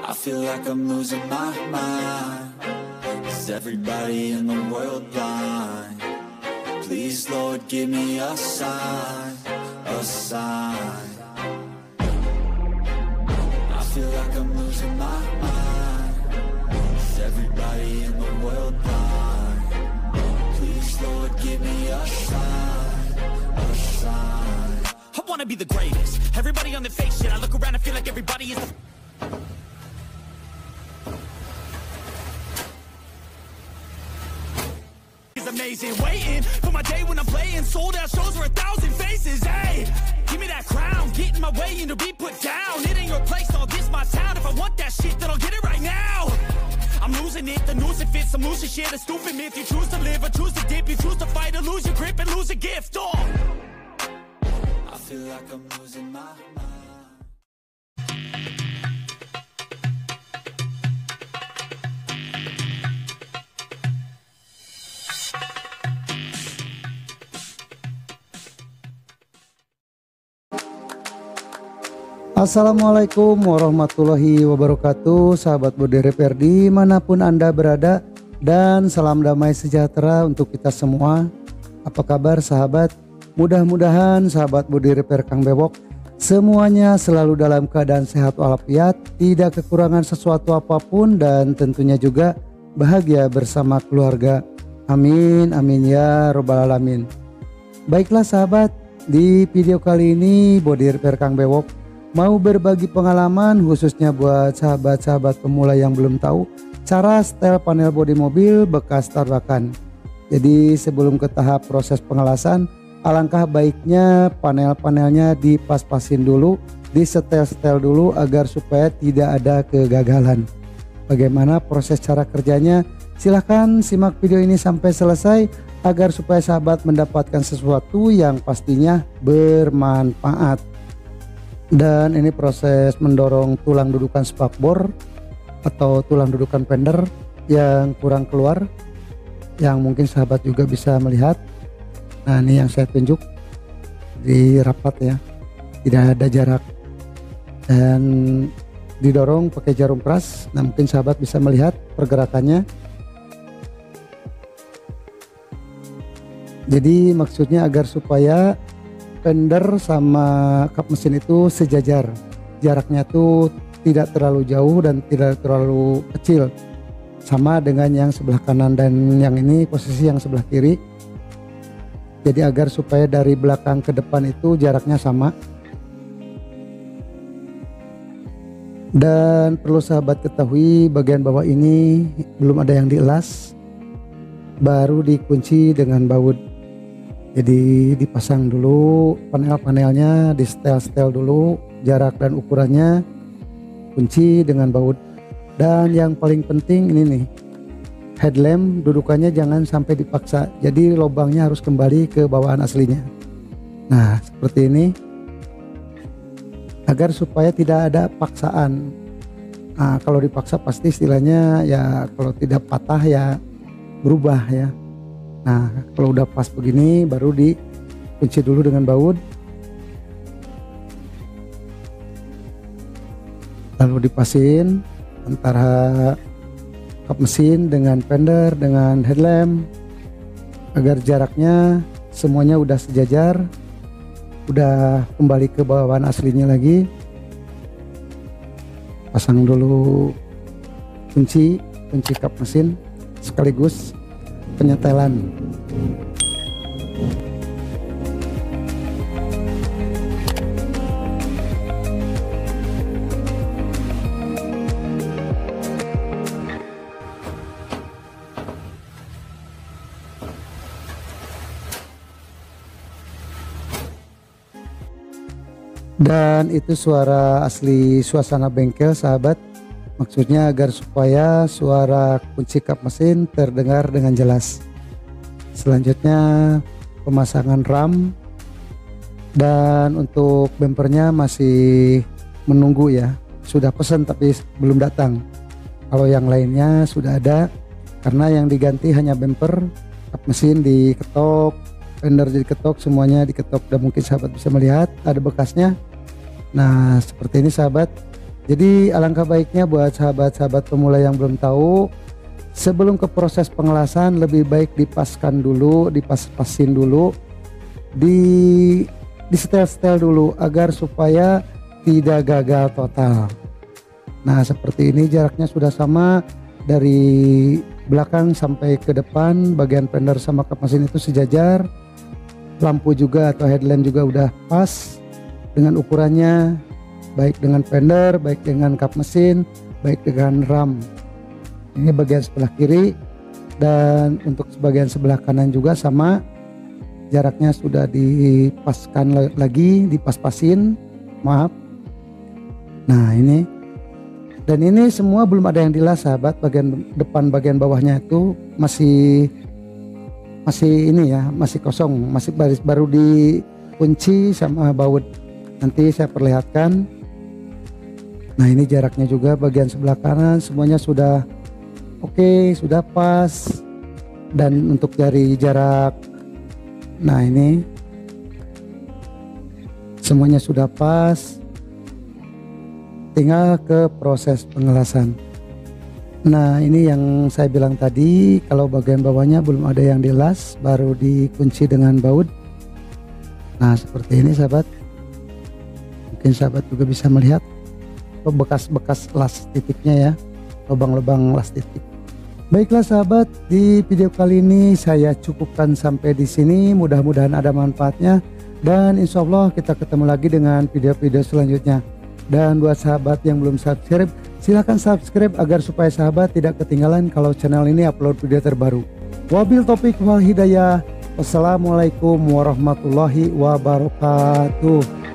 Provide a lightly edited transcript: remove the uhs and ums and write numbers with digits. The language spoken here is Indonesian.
I feel like I'm losing my mind. Is everybody in the world blind? Please, Lord, give me a sign, a sign. I feel like I'm losing my mind. Is everybody in the world blind? Please, Lord, give me a sign, a sign. I wanna be the greatest. Everybody on the fake shit. I look around and feel like everybody is the amazing, waiting for my day when I'm playing sold out shows for 1,000 faces. Hey, give me that crown, get in my way and to be put down. It ain't your place, all this my town. If I want that shit, then I'll get it right now. I'm losing it, the noose it fits. I'm losing shit, a stupid myth. You choose to live or choose to dip. You choose to fight or lose your grip and lose a gift. Oh, I feel like I'm losing my mind. Assalamualaikum warahmatullahi wabarakatuh, sahabat Budi Repair dimanapun Anda berada, dan salam damai sejahtera untuk kita semua. Apa kabar sahabat? Mudah-mudahan sahabat Budi Repair Kang Bewok semuanya selalu dalam keadaan sehat walafiat, tidak kekurangan sesuatu apapun, dan tentunya juga bahagia bersama keluarga. Amin, amin ya robbal alamin. Baiklah sahabat, di video kali ini Budi Repair Kang Bewok mau berbagi pengalaman khususnya buat sahabat-sahabat pemula yang belum tahu cara setel panel bodi mobil bekas tabrakan. Jadi sebelum ke tahap proses pengelasan, alangkah baiknya panel-panelnya dipas-pasin dulu, disetel-setel dulu agar supaya tidak ada kegagalan. Bagaimana proses cara kerjanya? Silahkan simak video ini sampai selesai agar supaya sahabat mendapatkan sesuatu yang pastinya bermanfaat. Dan ini proses mendorong tulang dudukan spakbor atau tulang dudukan fender yang kurang keluar, yang mungkin sahabat juga bisa melihat. Nah, ini yang saya tunjuk di rapat ya, tidak ada jarak, dan didorong pakai jarum keras. Nah, mungkin sahabat bisa melihat pergerakannya. Jadi maksudnya agar supaya fender sama kap mesin itu sejajar, jaraknya tuh tidak terlalu jauh dan tidak terlalu kecil, sama dengan yang sebelah kanan, dan yang ini posisi yang sebelah kiri. Jadi agar supaya dari belakang ke depan itu jaraknya sama. Dan perlu sahabat ketahui, bagian bawah ini belum ada yang dielas, baru dikunci dengan baut. Jadi dipasang dulu panel-panelnya, di setel dulu jarak dan ukurannya, kunci dengan baut. Dan yang paling penting ini nih, headlamp dudukannya jangan sampai dipaksa, jadi lubangnya harus kembali ke bawaan aslinya. Nah seperti ini, agar supaya tidak ada paksaan. Nah kalau dipaksa pasti istilahnya ya, kalau tidak patah ya berubah ya. Nah kalau udah pas begini baru dikunci dulu dengan baut, lalu dipasin antara kap mesin dengan fender dengan headlamp agar jaraknya semuanya udah sejajar, udah kembali ke bawaan aslinya lagi. Pasang dulu kunci kap mesin sekaligus penyetelan. Dan itu suara asli suasana bengkel sahabat. Maksudnya agar supaya suara kunci kap mesin terdengar dengan jelas. Selanjutnya pemasangan ram, dan untuk bempernya masih menunggu ya. Sudah pesan tapi belum datang. Kalau yang lainnya sudah ada, karena yang diganti hanya bemper, kap mesin diketok, fender diketok, semuanya diketok, dan mungkin sahabat bisa melihat ada bekasnya. Nah seperti ini sahabat. Jadi alangkah baiknya buat sahabat-sahabat pemula yang belum tahu, sebelum ke proses pengelasan lebih baik dipaskan dulu, dipas-pasin dulu, di setel-setel dulu agar supaya tidak gagal total. Nah seperti ini, jaraknya sudah sama dari belakang sampai ke depan, bagian fender sama kap mesin itu sejajar, lampu juga atau headlamp juga udah pas dengan ukurannya, baik dengan fender, baik dengan kap mesin, baik dengan ram. Ini bagian sebelah kiri, dan untuk bagian sebelah kanan juga sama, jaraknya sudah dipaskan lagi, dipas-pasin, maaf. Nah ini, dan ini semua belum ada yang dilas sahabat, bagian depan bagian bawahnya itu masih ini ya, masih kosong, masih baru dikunci sama baut. Nanti saya perlihatkan. Nah ini jaraknya juga bagian sebelah kanan semuanya sudah oke, sudah pas. Dan untuk dari jarak, nah ini semuanya sudah pas, tinggal ke proses pengelasan. Nah ini yang saya bilang tadi, kalau bagian bawahnya belum ada yang dilas, baru dikunci dengan baut. Nah seperti ini sahabat, mungkin sahabat juga bisa melihat bekas-bekas las titiknya ya, lubang-lubang las titik. Baiklah sahabat, di video kali ini saya cukupkan sampai di sini. Mudah-mudahan ada manfaatnya, dan insya Allah kita ketemu lagi dengan video-video selanjutnya. Dan buat sahabat yang belum subscribe, silahkan subscribe agar supaya sahabat tidak ketinggalan kalau channel ini upload video terbaru. Wabil taufiq wal hidayah. Wassalamualaikum warahmatullahi wabarakatuh.